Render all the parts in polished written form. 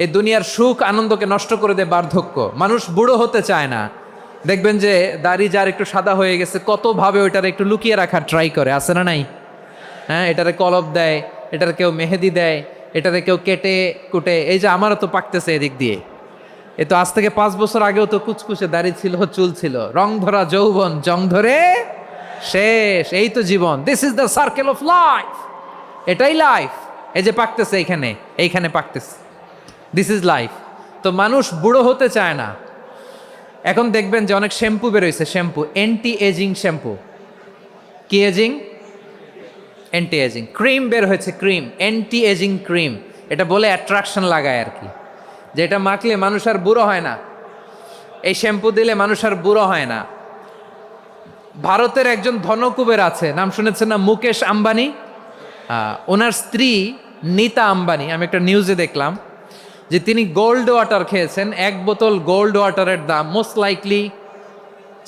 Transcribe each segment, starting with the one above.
এই দুনিয়ার সুখ আনন্দকে নষ্ট করে দেয় বার্ধক্য। মানুষ বুড়ো হতে চায় না। দেখবেন যে দাড়ি যার একটু সাদা হয়ে গেছে কতভাবে ওইটারে একটু লুকিয়ে রাখার ট্রাই করে, আছে না নাই? হ্যাঁ, এটারে কলপ দেয়, এটারে কেউ মেহেদি দেয়, এটারে কেউ কেটে কুটে। এই যে আমারও তো পাকতেছে এদিক দিয়ে, এ তো আজ থেকে 5 বছর আগেও তো কুচকুচে দাড়ি ছিল, চুল ছিল, রং ধরা যৌবন জং ধরে শেষ। এই তো জীবন, this is the circle of life. এটাই লাইফ। এই যে পাকতেছে এইখানে পাকতেছে, দিস ইজ লাইফ। তো মানুষ বুড়ো হতে চায় না। এখন দেখবেন যে অনেক শ্যাম্পু বেরোইছে, শ্যাম্পু অ্যান্টি এজিং শ্যাম্পু। কি এজিং? Anti aging. ক্রিম বের হয়েছে, ক্রিম অ্যান্টি এজিং ক্রিম। এটা বলে অ্যাট্রাকশন লাগায় আর কি, যে এটা মাখলে মানুষ আর বুড়ো হয় না, এই শ্যাম্পু দিলে মানুষ আর বুড়ো হয় না। ভারতের একজন ধনকুবের আছে, নাম শুনেছেন না? মুকেশ আম্বানি। ওনার স্ত্রী নীতা আম্বানি, আমি একটা নিউজে দেখলাম যে তিনি গোল্ড ওয়াটার খেয়েছেন। 1 বোতল গোল্ড ওয়াটারের দাম মোস্ট লাইকলি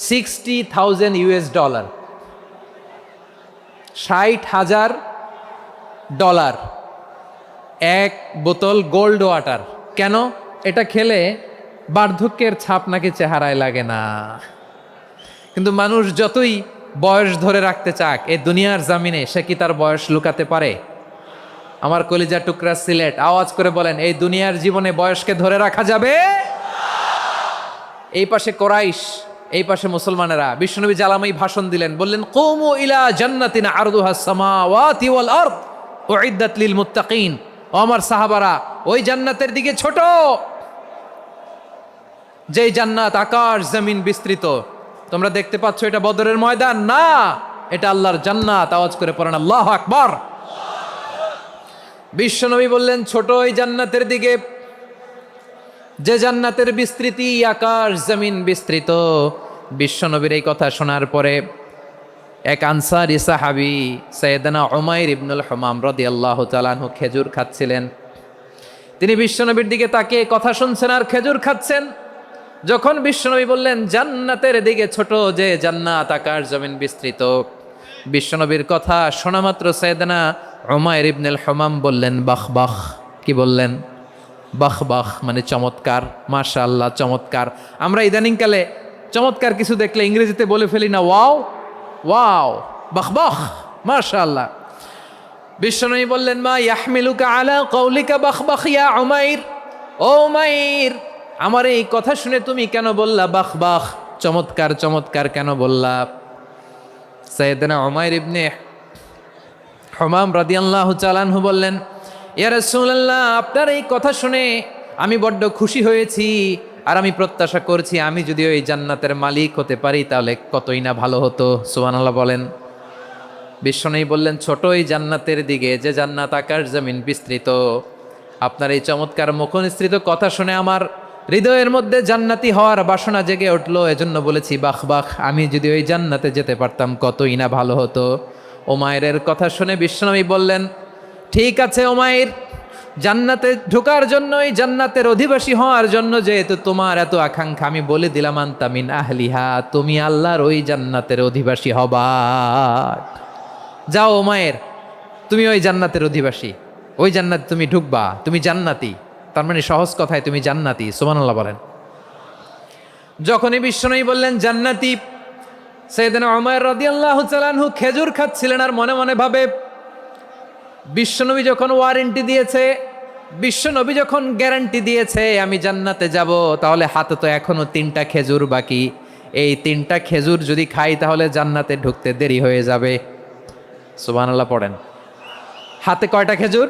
$60,000, $60,000 1 বোতল গোল্ড ওয়াটার। কেন? এটা খেলে বার্ধক্যের ছাপ নাকি চেহারায় লাগে না। কিন্তু মানুষ যতই বয়স ধরে রাখতে চাক এই দুনিয়ার জামিনে, সে কি তার বয়স লুকাতে পারে? আমার কলিজা টুকরা সিলেট, আওয়াজ করে বলেন, এই দুনিয়ার জীবনে বয়সকে ধরে রাখা যাবে? এই পাশে কোরাইশ, এই পাশে মুসলমানেরা। বিশ্বনবী জালামাই ভাষণ দিলেন, বললেন, কুমু ইলা জান্নাতিন আরদুহাস সামাওয়াতি ওয়াল আরদ উইদ্দাত লিল মুত্তাকিন। ও আমার সাহাবারা, ওই জান্নাতের দিকে ছোট, যেই জান্নাত আকাশ জমিন বিস্তৃত। তোমরা দেখতে পাচ্ছ এটা বদরের ময়দান না, এটা আল্লাহর জান্নাত। আওয়াজ করে পড়েন আল্লাহু আকবার। বিশ্বনবী বললেন, ছোট ওই জান্নাতের দিকে, যে জান্নাতের বিস্তৃতি আকাশ জমিন বিস্তৃত। বিশ্বনবীর এই কথা শোনার পরে এক আনসারী সাহাবী সাইয়েদনা উমাইর ইবনুল হুমাম রাদিয়াল্লাহু তাআলা আনহু খেজুর খাচ্ছিলেন। তিনি বিশ্বনবীর দিকে তাকিয়ে কথা শুনছেন আর খেজুর খাচ্ছেন। যখন বিশ্বনবী বললেন জান্নাতের দিকে ছোট, যে জান্নাত আকাশ জমিন বিস্তৃত, বিশ্বনবীর কথা শোনা মাত্র সাইয়েদনা উমাইর ইবনুল হুমাম বললেন বাহ বাহ। কি বললেন? বাহ বাহ, মানে চমৎকার, মাশাআল্লাহ, চমৎকার। আমরা ইদানিংকালে চমৎকার কিছু দেখলে ইংরেজিতে বলে ফেলি না, ওয়াও ওয়াও, বাহ বাহ, মাশাআল্লাহ। বিশ্বনবী বললেন, মা ইয়াহমিলুকা আলা কওলিকা বাহ বাহ ইয়া উমাইর। ও উমাইর, আমার এই কথা শুনে তুমি কেন বললা বাহ বাহ, চমৎকার চমৎকার কেন বললা? সাইয়েদনা উমাইর ইবনে হুমাম রাদিয়াল্লাহু তাআলা আনহু বললেন, ইয়া রাসূলুল্লাহ, আপনার এই কথা শুনে আমি বড্ড খুশি হয়েছি, আর আমি প্রত্যাশা করছি আমি যদি ওই জান্নাতের মালিক হতে পারি তাহলে কতই না ভালো হতো। সুবহানাল্লাহ বলেন। বিশ্বনবী বললেন, ছোট ওই জান্নাতের দিকে, যে জান্নাত আকাশ জমিন বিস্তৃত। আপনার এই চমৎকার মুখনিসৃত কথা শুনে আমার হৃদয়ের মধ্যে জান্নাতি হওয়ার বাসনা জেগে উঠলো, এজন্য বলেছি বাহ বাহ, আমি যদি ওই জান্নাতে যেতে পারতাম কতই না ভালো হতো। উমাইরের কথা শুনে বিশ্বনবী বললেন, ঠিক আছে উমাইর, জান্নাতে ঢোকার জন্য, এই জান্নাতের অধিবাসী হওয়ার জন্য যেহেতু তোমার এত আকাঙ্ক্ষা, আমি বলে দিলাম আনতা মিন আহলিহা, তুমি আল্লাহর ওই জান্নাতের অধিবাসী হবা। যাও উমাইর, তুমি ওই জান্নাতের অধিবাসী, ওই জান্নাতে তুমি ঢুকবা, তুমি জান্নাতি। তার মানে সহজ কথায় তুমি জান্নাতি। সুবহানাল্লাহ বলেন। যখনই বিশ্বনবী বললেন জান্নাতি, সাইয়েদনা উমাইর রাদিয়াল্লাহু তাআলা আনহু খেজুর খাচ্ছিলেন আর মনে মনে ভাবে, বিশ্বনবী যখন ওয়ারেন্টি দিয়েছে, বিশ্বনবী যখন গ্যারান্টি দিয়েছে আমি জান্নাতে যাব, তাহলে হাতে তো এখনো 3টা খেজুর বাকি। এই 3টা খেজুর যদি খাই তাহলে জান্নাতে ঢুকতে দেরি হয়ে যাবে। সুবহানাল্লাহ পড়েন। হাতে কয়টা খেজুর?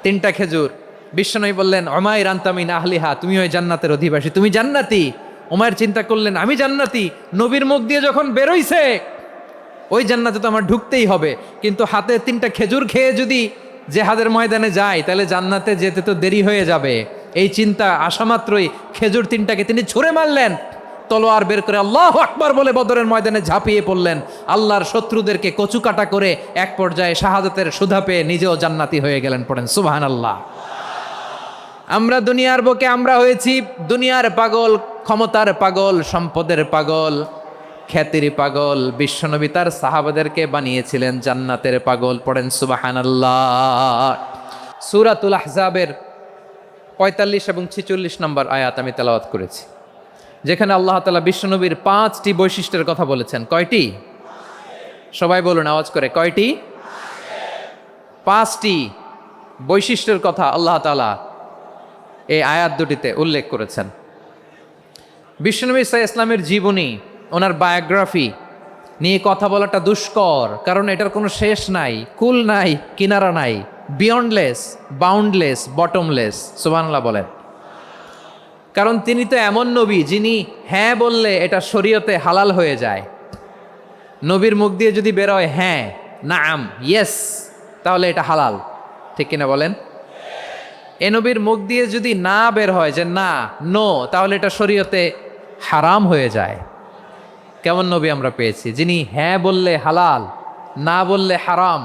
3টা খেজুর। বিশ্বনবী বললেন, উমাইর আনতা মিন আহলিহা, তুমি ওই জান্নাতের অধিবাসী, তুমি জান্নাতি। উমাইর চিন্তা করলেন, আমি জান্নাতি, নবীর মুখ দিয়ে যখন বেরোইছে ওই জান্নাতে তো আমার ঢুকতেই হবে, কিন্তু হাতে 3টা খেজুর খেয়ে যদি জেহাদের ময়দানে যাই তাহলে জান্নাতে যেতে তো দেরি হয়ে যাবে। এই চিন্তা আসা মাত্রই খেজুর 3টাকে তিনি ছুঁড়ে মারলেন, তলোয়ার বের করে আল্লাহু আকবার বলে বদরের ময়দানে ঝাঁপিয়ে পড়লেন। আল্লাহর শত্রুদেরকে কচুকাটা করে এক পর্যায়ে শাহাদাতের সুধা পেয়ে নিজেও জান্নাতি হয়ে গেলেন। পড়েন সুবহানাল্লাহ। আমরা দুনিয়ার বুকে আমরা হয়েছি দুনিয়ার পাগল, ক্ষমতার পাগল, সম্পদের পাগল, খ্যাতির পাগল। বিশ্বনবী তার সাহাবাদেরকে বানিয়েছিলেন জান্নাতের পাগল। পড়েন সুবহানাল্লাহ। সূরাতুল আহজাবের 45 এবং 46 নম্বর আয়াত আমি তেলাওয়াত করেছি, যেখানে আল্লাহ তাআলা বিশ্বনবীর 5টি বৈশিষ্ট্যের কথা বলেছেন। কয়টি? সবাই বলুন আওয়াজ করে, কয়টি? 5টি বৈশিষ্ট্যের কথা আল্লাহ তাআলা এই আয়াত দুটিতে উল্লেখ করেছেন। বিশ্বনবী সাল্লাল্লাহু আলাইহি ইসলামের জীবনী, ওনার বায়োগ্রাফি নিয়ে কথা বলাটা দুষ্কর, কারণ এটার কোনো শেষ নাই, কুল নাই, কিনারা নাই, বিয়ন্ডলেস, বাউন্ডলেস, বটমলেস। সুবহানাল্লাহ বলেন। কারণ তিনি তো এমন নবী যিনি হ্যাঁ বললে এটা শরীয়তে হালাল হয়ে যায়। নবীর মুখ দিয়ে যদি বেরোয় হ্যাঁ, নাম, ইয়েস, তাহলে এটা হালাল। ঠিক কিনা বলেন? এ নবীর মুখ দিয়ে যদি না বের হয় যে না, নো, তাহলে এটা শরীয়তে হারাম হয়ে যায়। কেমন নবী আমরা পেয়েছি, যিনি হ্যাঁ বললে হালাল, না বললে হারাম,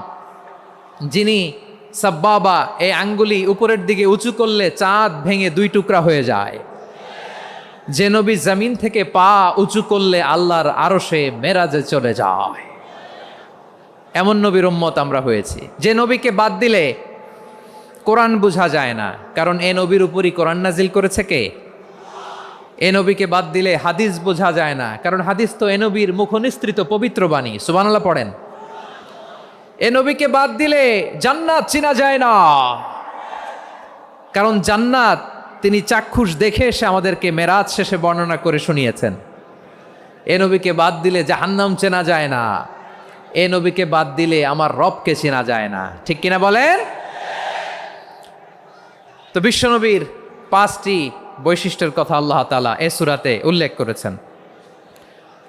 যিনি সাব্বাবা, এই আঙ্গুলি উপরের দিকে উঁচু করলে চাঁদ ভেঙে 2 টুকরা হয়ে যায়, যে নবী জমিন থেকে পা উঁচু করলে আল্লাহর আরশে মেরাজে চলে যায়, এমন নবীর উম্মত আমরা হয়েছি। যে নবীকে বাদ দিলে কোরআন বোঝা যায় না, কারণ এ নবীর উপরই কোরআন নাজিল করেছে কে? এ নবীকে বাদ দিলে হাদিস বোঝা যায় না, কারণ হাদিস তো এ নবীর মুখনিসৃত পবিত্র বাণী। সুবহানাল্লাহ পড়েন। এ নবীকে বাদ দিলে জান্নাত চিনা যায় না, কারণ জান্নাত তিনি চাক্ষুষ দেখে এসে আমাদেরকে মেরাজ শেষে বর্ণনা করে শুনিয়েছেন। এ নবীকে বাদ দিলে জাহান্নাম চেনা যায় না, এ নবীকে বাদ দিলে আমার রবকে চেনা যায় না। ঠিক কিনা বলেন? তো বিশ্বনবীর 5টি বৈশিষ্ট্যের কথা আল্লাহ তাআলা এ সূরাতে উল্লেখ করেছেন।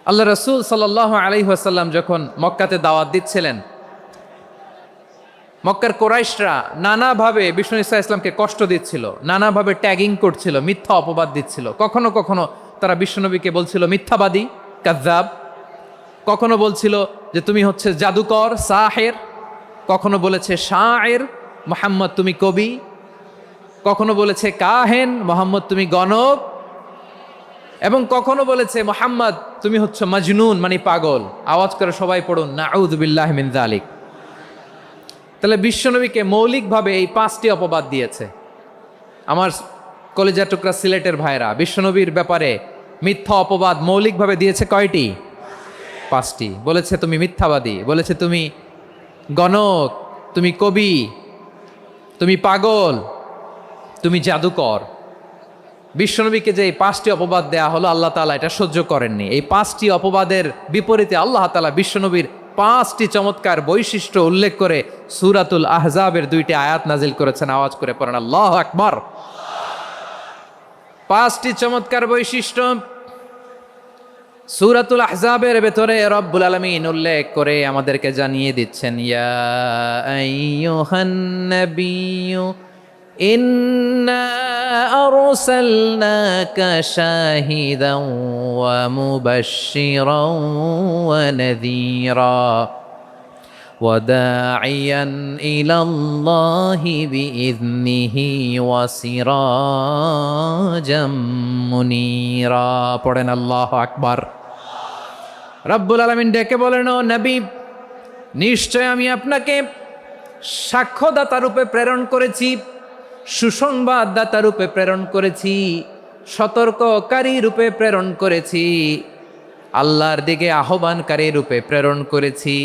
আল্লাহ রাসূল সাল্লাল্লাহু আলাইহি ওয়াসাল্লাম যখন মক্কাতে দাওয়াত দিচ্ছিলেন, মক্কার কোরাইশরা নানাভাবে বিষ্ণু ঈসা ইসলামকে কষ্ট দিচ্ছিল, নানাভাবে ট্যাগিং করছিল, মিথ্যা অপবাদ দিচ্ছিল। কখনো কখনো তারা বিশ্বনবীকে বলছিল মিথ্যাবাদী, কাযযাব। কখনো বলছিল যে তুমি হচ্ছে জাদুকর, সাহের। কখনো বলেছে শায়ের, মুহাম্মদ তুমি কবি। কখনো বলেছে কাহেন, মোহাম্মদ তুমি গণক। এবং কখনো বলেছে মুহাম্মদ তুমি হচ্ছে মাজনুন, মানে পাগল। আওয়াজ করে সবাই পড়ুন নাউযু বিল্লাহি মিন যালিক। তাহলে বিশ্বনবীকে মৌলিকভাবে এই 5টি অপবাদ দিয়েছে। আমার কলেজা টুকরা সিলেটের ভাইরা, বিশ্বনবীর ব্যাপারে মিথ্যা অপবাদ মৌলিকভাবে দিয়েছে কয়টি? 5টি। বলেছে তুমি মিথ্যাবাদী, বলেছে তুমি গণক, তুমি কবি, তুমি পাগল, তুমি জাদুকর। বিশ্বনবীকে যে এই 5টি অপবাদ দেয়া হলো, আল্লাহ তাআলা এটা সহ্য করেননি। এই 5টি অপবাদের বিপরীতে আল্লাহ তাআলা বিশ্বনবীর 5টি চমৎকার বৈশিষ্ট্য উল্লেখ করে সূরাতুল আহজাবের 2টি আয়াত নাজিল করেছেন। আওয়াজ করে পড়েন আল্লাহু আকবার। 5টি চমৎকার বৈশিষ্ট্য সূরাতুল আহজাবের ভেতরে রব্বুল আলামিন উল্লেখ করে আমাদেরকে জানিয়ে দিচ্ছেন, ইয়া আইয়ুহান নাবিয়্যু ইন্না আরসালনাকা শাহিদান ওয়া মুবাশশিরান ওয়া নাযীরা ওয়া দাঈয়ান ইলাল্লাহি বিইযনিহি ওয়া সিরাজাম মুনীরা। পড়েন আল্লাহু আকবার। রব্বুল আলামিন ডেকে বলেন, ও নবী, নিশ্চয় আমি আপনাকে সাক্ষ্যদাতা রূপে প্রেরণ করেছি, সুসংবাদদাতা রূপে প্রেরণ করেছি, সতর্ককারী রূপে প্রেরণ করেছি, আল্লাহর দিকে আহ্বানকারী রূপে প্রেরণ করেছি,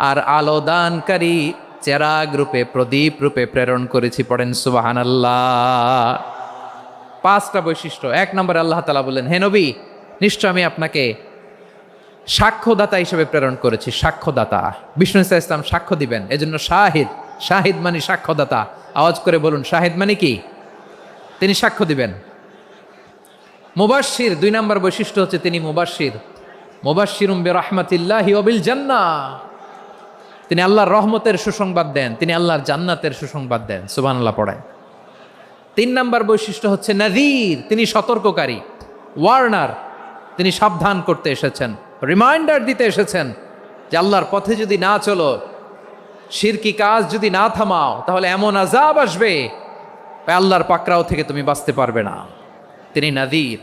আর আলোদানকারী চেরাগ রূপে, প্রদীপ রূপে প্রেরণ করেছি। পড়েন সুবহানাল্লাহ। 5টা বৈশিষ্ট্য। 1 নম্বরে আল্লাহ তাআলা বললেন, হে নবী, নিশ্চয় আমি আপনাকে সাক্ষ্যদাতা হিসেবে প্রেরণ করেছি। সাক্ষ্যদাতা, বিষ্ণু ঈসা ইসলাম সাক্ষ্য দিবেন, এজন্য শাহিদ। শাহিদ মানে সাক্ষ্যদাতা। আওয়াজ করে বলুন, শাহিদ মানে কি? তিনি সাক্ষ্য দিবেন। মুবাশশির, 2 নম্বর বৈশিষ্ট্য হচ্ছে তিনি মুবাশশির। মুবাশশিরুম বিরহমাতিল্লাহি ওয়া বিল জান্নাহ। তিনি আল্লাহর রহমতের সুসংবাদ দেন, তিনি আল্লাহর জান্নাতের সুসংবাদ দেন। সুবহানাল্লাহ পড়েন। 3 নম্বর বৈশিষ্ট্য হচ্ছে নাযীর, তিনি সতর্ককারী, ওয়ার্নার। তিনি সাবধান করতে এসেছেন, রিমাইন্ডার দিতে এসেছেন যে আল্লাহর পথে যদি না চলো, শিরকি কাজ যদি না থামাও, তাহলে এমন আযাব আসবে আল্লাহর পাকড়াও থেকে তুমি বাঁচতে পারবে না। তিনি নাযীর।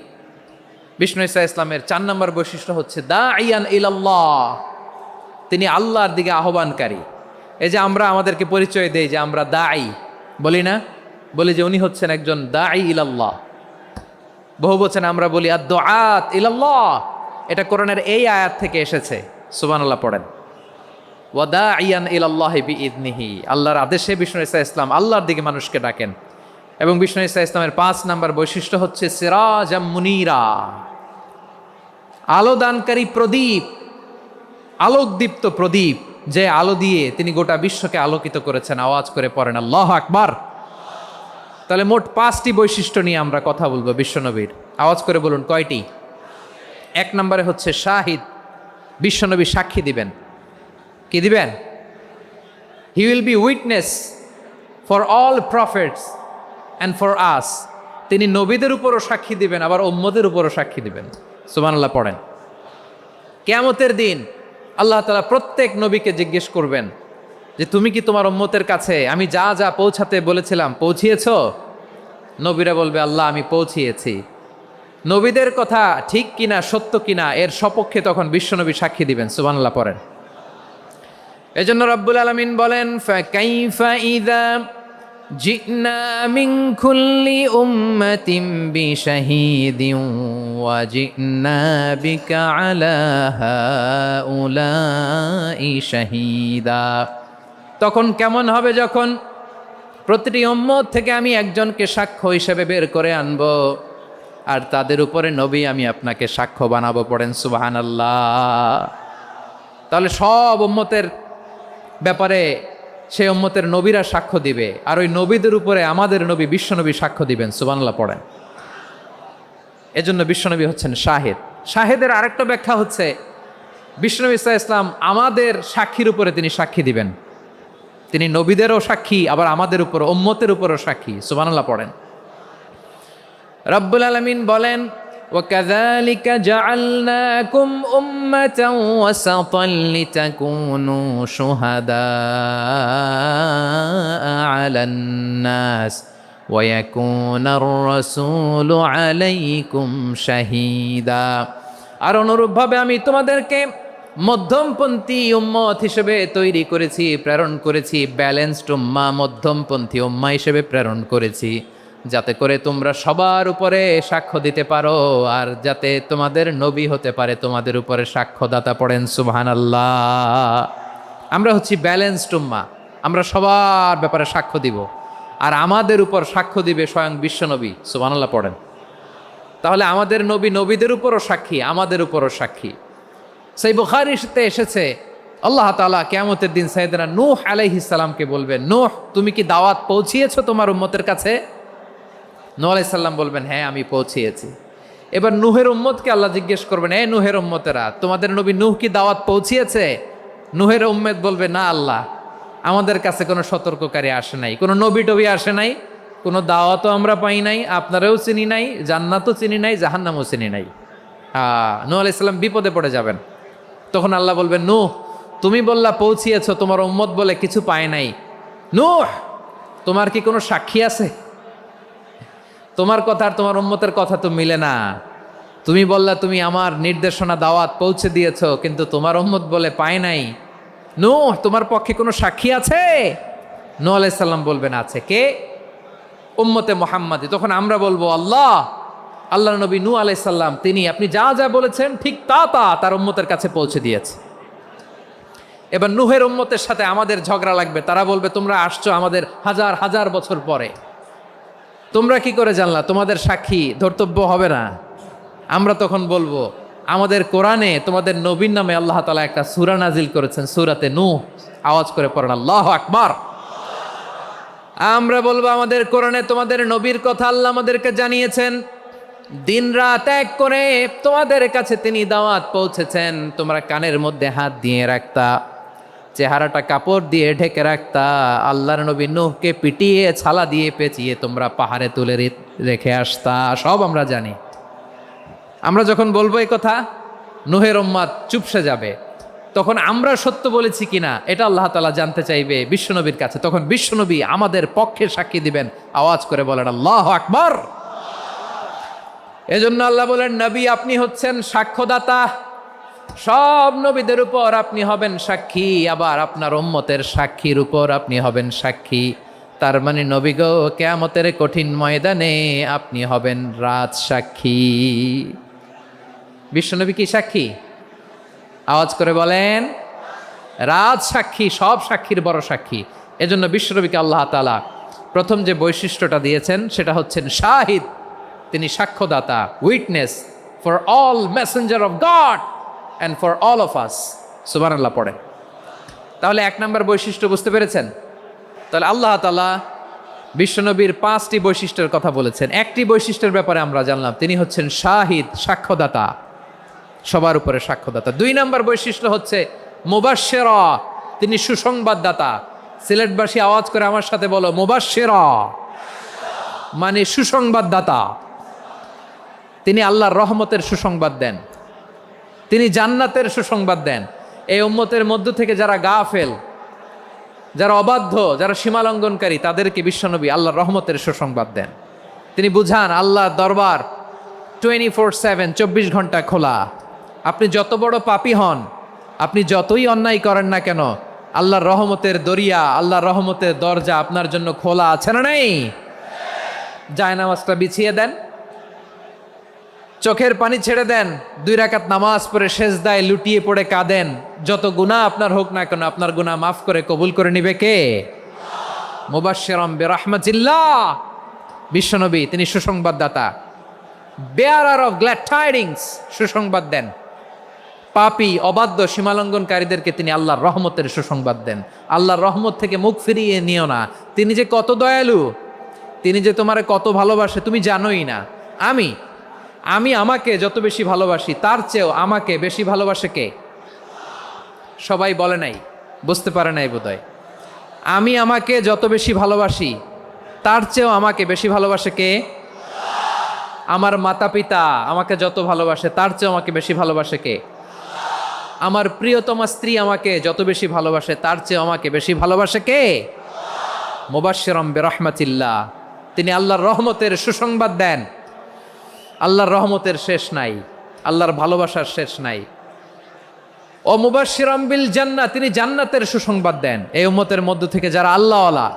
বিষ্ণু ঈসা ইসলামের 4 নম্বর বৈশিষ্ট্য হচ্ছে দাঈয়ান ইলাল্লাহ, তিনি আল্লাহর দিকে আহ্বানকারী। এই যে আমরা আমাদেরকে পরিচয় দেই যে আমরা দাঈ, বলি না বলি যে উনি হচ্ছেন একজন দাঈ ইলাল্লাহ। বহু বচনে আমরা বলি আদ-দুআত ইলাল্লাহ, এটা কোরআনের এই আয়াত থেকে এসেছে। সুবহানাল্লাহ পড়েন। ওয়া দাঈয়ান ইলাল্লাহি বিইذনিহি, আল্লাহর আদেশে বিষ্ণু ঈসা ইসলাম আল্লাহর দিকে মানুষকে ডাকেন। এবং বিষ্ণু ঈসা ইসলামের 5 নাম্বার বৈশিষ্ট্য হচ্ছে সিরাজাম মুনীরা, আলোদানকারী প্রদীপ, আলোকদীপ্ত প্রদীপ, যে আলো দিয়ে তিনি গোটা বিশ্বকে আলোকিত করেছেন। আওয়াজ করে পড়েন আল্লাহু আকবার। তাহলে মোট 5টি বৈশিষ্ট্য নিয়ে আমরা কথা বলবো বিশ্বনবীর। আওয়াজ করে বলুন কয়টি? 1 নম্বরে হচ্ছে শাহিদ, বিশ্বনবী সাক্ষী দিবেন। কি দিবেন? He will be witness for all prophets and for us. তিনি নবীদের উপরও সাক্ষী দিবেন, আবার উম্মতের উপরও সাক্ষী দিবেন। সুবহানাল্লাহ পড়েন। কিয়ামতের দিন আল্লাহ তাআলা প্রত্যেক নবীকে জিজ্ঞেস করবেন যে তুমি কি তোমার উম্মতের কাছে আমি যা যা পৌঁছাতে বলেছিলাম পৌঁছিয়েছো? নবীরা বলবে আল্লাহ আমি পৌঁছিয়েছি। নবীদের কথা ঠিক কিনা, সত্য কিনা, এর সপক্ষে তখন বিশ্বনবী সাক্ষী দিবেন। সুবহানাল্লাহ পড়েন। এজন্য রব্বুল আলামিন বলেন ফাকাইফা ইযা জিনা মিন কুল্লি উম্মাতিন বিশাহিদিন ওয়া জিনা বিকা আলা হাউলাই শাহিদা। তখন কেমন হবে যখন প্রতিটি উম্মত থেকে আমি একজনকে সাক্ষ্য হিসেবে বের করে আনব, আর তাদের উপরে নবী আমি আপনাকে সাক্ষ্য বানাবো। পড়েন সুবহানাল্লাহ। তাহলে সব উম্মতের ব্যাপারে সেই উম্মতের নবীরা সাক্ষ্য দিবে, আর ওই নবীদের উপরে আমাদের নবী বিশ্বনবী সাক্ষ্য দিবেন। সুবহানাল্লাহ পড়েন। এজন্য বিশ্বনবী হচ্ছেন শাহেদ। শাহেদের আরেকটা ব্যাখ্যা হচ্ছে বিশ্বনবী সাল্লাল্লাহু আলাইহি ওয়াসাল্লাম আমাদের সাক্ষীর উপরে তিনি সাক্ষী দিবেন। তিনি নবীদেরও সাক্ষী, আবার আমাদের উপর উম্মতের উপরও সাক্ষী। সুবহানাল্লাহ পড়েন। রব্বুল আলামিন বলেন وَكَذَلِكَ جَعَلْنَاكُمْ أُمَّةً وَسَطًا لِتَكُونُوا شُهَدَاءَ عَلَى النَّاسِ وَيَكُونَ الرَّسُولُ عَلَيْكُمْ شَهِيدًا। আর অনুরূপভাবে আমি তোমাদেরকে মধ্যমপন্থী উম্মত হিসেবে তৈরি করেছি, প্রেরণ করেছি। ব্যালেন্সড উম্মাহ, মধ্যমপন্থী উম্মাহ হিসেবে প্রেরণ করেছি, যাতে করে তোমরা সবার উপরে সাক্ষ্য দিতে পারো, আর যাতে তোমাদের নবী হতে পারে তোমাদের উপরে সাক্ষ্যদাতা। পড়েন সুবহানাল্লাহ। আমরা হচ্ছি ব্যালেন্সড উম্মাহ, আমরা সবার ব্যাপারে সাক্ষ্য দিব, আর আমাদের উপর সাক্ষ্য দিবে স্বয়ং বিশ্বনবী। সুবহানাল্লাহ পড়েন। তাহলে আমাদের নবী নবীদের উপরও সাক্ষী, আমাদের উপরও সাক্ষী। সেই বুখারীতে এসেছে আল্লাহ তাআলা কিয়ামতের দিন সাইয়েদনা নূহ আলাইহিস সালামকে বলবেন, নূহ তুমি কি দাওয়াত পৌঁছিয়েছো তোমার উম্মতের কাছে? নূহ আলাইহিস সালাম বলবেন হ্যাঁ আমি পৌঁছিয়েছি। এবার নূহের উম্মতকে আল্লাহ জিজ্ঞেস করবেন, এই নূহের উম্মতেরা তোমাদের নবী নূহ কি দাওয়াত পৌঁছিয়েছে? নূহের উম্মত বলবে না আল্লাহ, আমাদের কাছে কোনো সতর্ককারী আসে নাই, কোনো নবী টবি আসে নাই, কোনো দাওয়াতও আমরা পাই নাই, আপনারাও চিনি নাই, জান্নাতও চিনি নাই, জাহান্নামও চিনি নাই। নূহ আলাইহিস সালাম বিপদে পড়ে যাবেন। তখন আল্লাহ বলবেন নূহ তুমি বললা পৌঁছিয়েছো, তোমার উম্মত বলে কিছু পায় নাই। নূহ তোমার কি কোনো সাক্ষী আছে? তোমার কথা আর তোমার উম্মতের কথা তো মিলে না। তুমি বললা তুমি আমার নির্দেশনা দাওয়াত পৌঁছে দিয়েছো, কিন্তু তোমার উম্মত বলে পায় নাই। নূহ তোমার পক্ষে কোনো সাক্ষী আছে? নূহ আলাইহিস সালাম বলবেন আছে। কে? উম্মতে মুহাম্মাদি। তখন আমরা বলবো আল্লাহ, আল্লাহর নবী নূহ আলাইহিস সালাম তিনি আপনি যা যা বলেছেন ঠিক তা তার উম্মতের কাছে পৌঁছে দিয়েছে। এবার নূহের উম্মতের সাথে আমাদের ঝগড়া লাগবে। তারা বলবে তোমরা আসছো আমাদের হাজার হাজার বছর পরে, তোমরা কি করে জানলা? তোমাদের সাক্ষী ধর্তব্য হবে না? আমরা তখন বলবো আমাদের কোরআনে তোমাদের নবীর নামে আল্লাহ তাআলা একটা সূরা নাজিল করেছেন, সূরাতে নূহ। আওয়াজ করে পড়েন আল্লাহু আকবার। আমরা বলবো আমাদের কোরআনে তোমাদের নবীর কথা আল্লাহ আমাদেরকে জানিয়েছেন, দিন রাত এক করে তোমাদের কাছে তিনি দাওয়াত পৌঁছেছেন। তোমরা কানের মধ্যে হাত দিয়ে রাখতা, চেহারাটা কাপড় দিয়ে ঢেকে রাখতা, আল্লাহর নবী নূহকে পিটিয়ে ছালা দিয়ে পেঁচিয়ে তোমরা পাহাড়ে তুলে রেখে আসতা। সব আমরা জানি। আমরা যখন বলবো এই কথা, নূহের উম্মত চুপসে যাবে। তখন আমরা সত্য বলেছি কিনা এটা আল্লাহ তাআলা জানতে চাইবে বিশ্বনবীর কাছে। তখন বিশ্বনবী আমাদের পক্ষে সাক্ষী দিবেন। আওয়াজ করে বলেন আল্লাহু আকবার। এজন্য আল্লাহ বলেন নবী আপনি হচ্ছেন সাক্ষ্যদাতা, সব নবীদের উপর আপনি হবেন সাক্ষী, আবার আপনার উম্মতের সাক্ষীর উপর আপনি হবেন সাক্ষী। তার মানে নবী গো, কিয়ামতের কঠিন ময়দানে আপনি হবেন রাজ সাক্ষী। বিশ্বনবী কি সাক্ষী? আওয়াজ করে বলেন, রাজ সাক্ষী, সব সাক্ষীর বড় সাক্ষী। এজন্য বিশ্বনবীকে আল্লাহ তাআলা প্রথম যে বৈশিষ্ট্যটা দিয়েছেন সেটা হচ্ছেন শাহিদ। তিনি সাক্ষ্যদাতা, witness for all messenger of God and for all of us. সুবহানাল্লাহ পড়ে। তাহলে এক নম্বর বৈশিষ্ট্য বুঝতে পেরেছেন? তাহলে আল্লাহ তাআলা বিশ্বনবীর 5টি বৈশিষ্ট্যের কথা বলেছেন। একটি বৈশিষ্ট্যের ব্যাপারে আমরা জানলাম, তিনি হচ্ছেন শাহিদ, সাক্ষ্যদাতা, সবার উপরে সাক্ষ্যদাতা। 2 নম্বর বৈশিষ্ট্য হচ্ছে মুবাশশিরা, তিনি সুসংবাদদাতা। সিলেটবাসী আওয়াজ করে আমার সাথে বলো, মুবাশশিরা মানে সুসংবাদদাতা। তিনি আল্লাহর রহমতের সুসংবাদ দেন, তিনি জান্নাতের সুসংবাদ দেন। এই উম্মতের মধ্য থেকে যারা গাফেল, যারা অবাধ্য, যারা সীমালঙ্ঘনকারী, তাদেরকে বিশ্বনবী আল্লাহর রহমতের সুসংবাদ দেন। তিনি বুঝান আল্লাহর দরবার 24/7, 24 ঘন্টা খোলা। আপনি যত বড় পাপী হন, আপনি যতই অন্যায় করেন না কেন, আল্লাহর রহমতের দরিয়া, আল্লাহর রহমতের দরজা আপনার জন্য খোলা আছে না নেই? জায়নামাজটা বিছিয়ে দেন, চোখের পানি ছেড়ে দেন, 2 রাকাত নামাজ পড়ে সেজদায় লুটিয়ে পড়ে কাঁদেন। যত গুনাহ আপনার হোক না কেন, আপনার গুনাহ মাফ করে কবুল করে নিবে কে? মুবাশশিরাম বিরাহমাতিল্লাহ। বিশ্বনবী তিনি সুসংবাদদাতা, বেয়ারার অফ গ্ল্যাড টাইডিংস, সুসংবাদ দেন। পাপী, অবাধ্য, সীমালঙ্ঘনকারীদেরকে তিনি আল্লাহর রহমতের সুসংবাদ দেন। আল্লাহর রহমত থেকে মুখ ফিরিয়ে নিও না। তিনি যে কত দয়ালু, তিনি যে তোমারে কত ভালোবাসে তুমি জানোই না। আমি আমাকে যত বেশি ভালোবাসি, তার চেয়েও আমাকে বেশি ভালোবাসে কে? সবাই বলে নাই, বুঝতে পারে নাই বোধহয়। আমি আমাকে যত বেশি ভালোবাসি, তার চেয়েও আমাকে বেশি ভালোবাসে কে? আমার মাতা পিতা আমাকে যত ভালোবাসে, তার চেয়েও আমাকে বেশি ভালোবাসে কে? আমার প্রিয়তমা স্ত্রী আমাকে যত বেশি ভালোবাসে, তার চেয়েও আমাকে বেশি ভালোবাসে কে? মুবাশশিরাম বিরাহমাতিল্লাহ, তিনি আল্লাহর রহমতের সুসংবাদ দেন। আল্লাহর রহমতের শেষ নাই, আল্লাহর ভালোবাসার শেষ নাই। ও মুবাশশিরাম বিল জান্নাহ, তিনি জান্নাতের সুসংবাদ দেন। এই উম্মতের মধ্য থেকে যারা আল্লাহওয়ালা,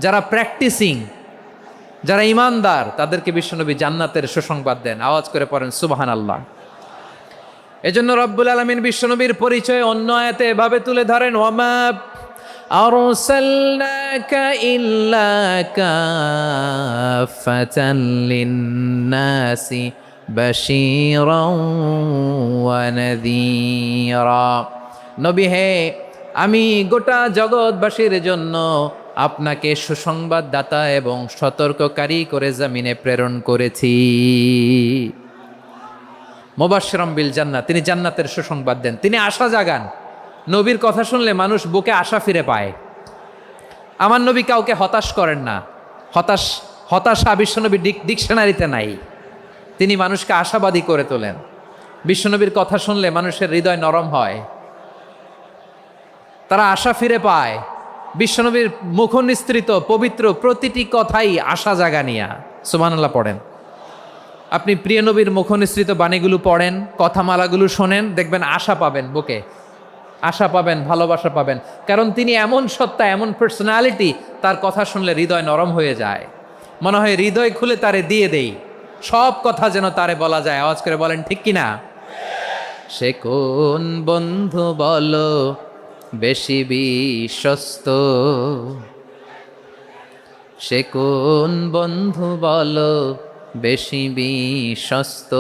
যারা প্র্যাকটিসিং, যারা ইমানদার, তাদেরকে বিশ্বনবী জান্নাতের সুসংবাদ দেন। আওয়াজ করে পড়েন সুবহানাল্লাহ। এজন্য রব্বুল আলামিন বিশ্বনবীর পরিচয় অন্য আয়াতে এভাবে তুলে ধরেন, ওয়ামা আরসালনাকা ইল্লা কাফাতান লিন্নাসি বাশীরাও ওয়া নাযীরা। নবী হে, আমি গোটা জগৎবাসীর জন্য আপনাকে সুসংবাদদাতা এবং সতর্ককারী করে জমিনে প্রেরণ করেছি। মুবাশশিরাম বিল জান্নাহ, তিনি জান্নাতের সুসংবাদ দেন, তিনি আশা জাগান। নবীর কথা শুনলে মানুষ বুকে আশা ফিরে পায়। আমার নবী কাউকে হতাশ করেন না। হতাশা বিশ্বনবীর ডিকশনারিতে নাই। তিনি মানুষকে আশাবাদী করে তোলেন। বিশ্বনবীর কথা শুনলে মানুষের হৃদয় নরম হয়, তারা আশা ফিরে পায়। বিশ্বনবীর মুখ নিঃসৃত পবিত্র প্রতিটি কথাই আশা জাগানিয়া। সুবহানাল্লাহ পড়েন। আপনি প্রিয় নবীর মুখ নিঃসৃত বাণীগুলো পড়েন, কথামালাগুলো শোনেন, দেখবেন আশা পাবেন, বুকে আশা পাবেন, ভালোবাসা পাবেন। কারণ তিনি এমন সত্তা, এমন পার্সোনালিটি, তার কথা শুনলে হৃদয় নরম হয়ে যায়। মনে হয় হৃদয় খুলে তারে দিয়ে দেই, সব কথা যেন তারে বলা যায়। আওয়াজ করে বলেন ঠিক কিনা? সে কোন বন্ধু বলো বেশি বিশ্বস্ত, সে কোন বন্ধু বলো বেশি বিশ্বস্ত,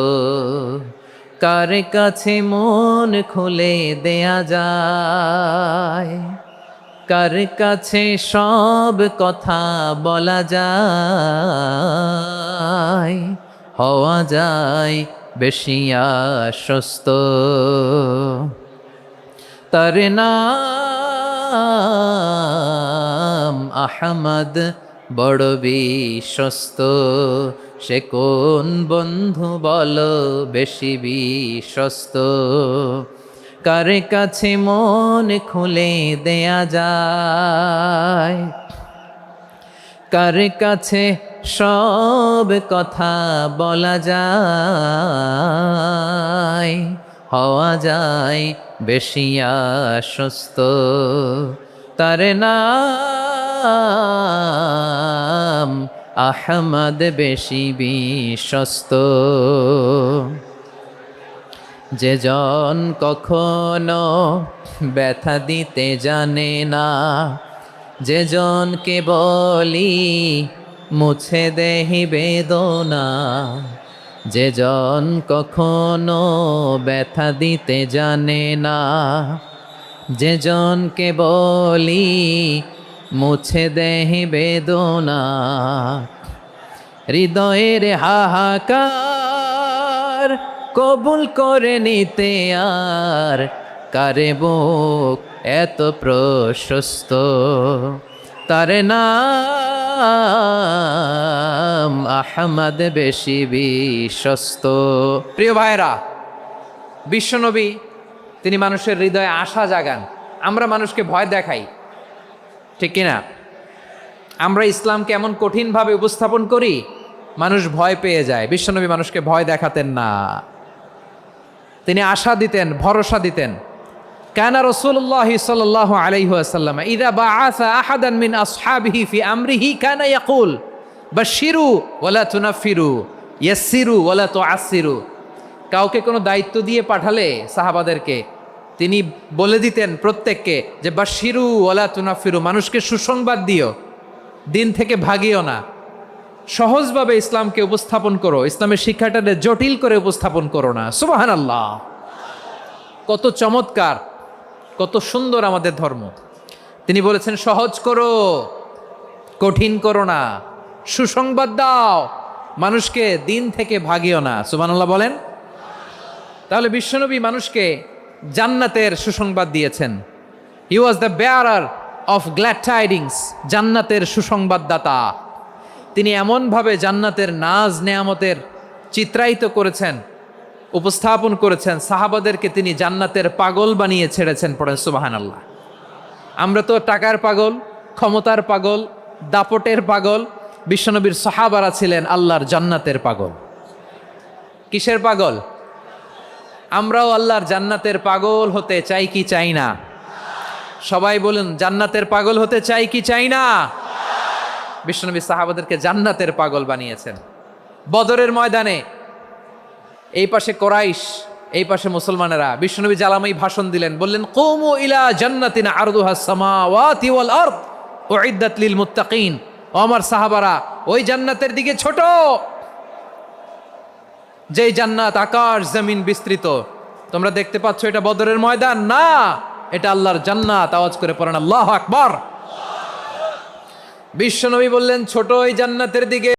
কার কাছে মন খুলে দেয়া যায়, কার কাছে সব কথা বলা যায়, হওয়া যায় বেশি আশ্বস্ত। তার নাম আহমদ, বড় বিশ্বস্ত। সে কোন বন্ধু বলো বেশি বিশ্বস্ত, কার কাছে মন খুলে দেয়া যায়, কার কাছে সব কথা বলা যায়, হওয়া যায় বেশি আশ্বস্ত। তার নাম আহমদ বেশি বিশ্বস্ত। যে জন কখনো ব্যথা দিতে জানে না, যে জনকে বলি মুছে দেহি বেদনা, যে জন কখনো ব্যথা দিতে জানে না, যে জনকে বলি মুছে দেহি বেদনা, হৃদয়ের হাহাকার কবুল করে নিতে আর কারে বুক এত প্রশস্ত। তার নাম আহমদ বেশি বিশ্বস্ত। প্রিয় ভাইরা, বিশ্বনবী তিনি মানুষের হৃদয়ে আশা জাগান। আমরা মানুষকে ভয় দেখাই, ঠিক কিনা? আমরা ইসলামকে এমন কঠিনভাবে উপস্থাপন করি, মানুষ ভয় পেয়ে যায়। বিশ্বনবী মানুষকে ভয় দেখাতেন না, তিনি আশা দিতেন, ভরসা দিতেন। কানা রাসূলুল্লাহ সাল্লাল্লাহু আলাইহি ওয়াসাল্লাম ইযা বাআসা আহাদান মিন আসহাবিহি ফি আমরিহি কানা ইয়াকুল বাশশিরু ওয়ালা তুনাফিরু ইয়াসসিরু ওয়ালা তুআসসিরু। কাউকে কোনো দায়িত্ব দিয়ে পাঠালে সাহাবাদেরকে তিনি বলে দিতেন প্রত্যেককে যে বাশশিরু ওয়ালা তুনাফিরু, মানুষকে সুসংবাদ দিও, দিন থেকে ভাগিও না, সহজভাবে ইসলামকে উপস্থাপন করো, ইসলামের শিক্ষাটাকে জটিল করে উপস্থাপন করো না। সুবহানাল্লাহ, কত চমৎকার, কত সুন্দর আমাদের ধর্ম। তিনি বলেছেন সহজ করো, কঠিন করো না, সুসংবাদ দাও, মানুষকে দিন থেকে ভাগিও না। সুবহানাল্লাহ বলেন। তাহলে বিশ্বনবী মানুষকে জান্নাতের সুসংবাদ দিয়েছেন। He was the bearer of glad tidings, জান্নাতের সুসংবাদদাতা। তিনি এমনভাবে জান্নাতের নাজ নেয়ামতের চিত্রায়িত করেছেন, উপস্থাপন করেছেন, সাহাবাদেরকে তিনি জান্নাতের পাগল বানিয়ে ছেড়েছেন। পড়েন সুবহানাল্লাহ। আমরা তো টাকার পাগল, ক্ষমতার পাগল, দাপটের পাগল। বিশ্বনবীর সাহাবারা ছিলেন আল্লাহর জান্নাতের পাগল। কিসের পাগল? আমরাও আল্লাহর জান্নাতের পাগল হতে চাই কি চাই না? সবাই বলুন, জান্নাতের পাগল হতে চাই কি চাই না? বিশ্বনবী সাহাবাদেরকে জান্নাতের পাগল বানিয়েছেন। বদরের ময়দানে এই পাশে কোরাইশ, এই পাশে মুসলমানেরা। বিশ্বনবী জ্বালাময়ী ভাষণ দিলেন, বললেন কুমু ইলা জান্নাতিন আরদুহাস সামাওয়াতি ওয়াল আরদ উইদ্দাত লিল মুত্তাকিন। ও আমার সাহাবারা, ওই জান্নাতের দিকে ছোট, যেই জান্নাত আকাশ জমিন বিস্তৃত। তোমরা দেখতে পাচ্ছ এটা বদরের ময়দান না, এটা আল্লাহর জান্নাত। আওয়াজ করে পড়েন আল্লাহু আকবার। বিশ্বনবী বললেন ছোট ওই জান্নাতের দিকে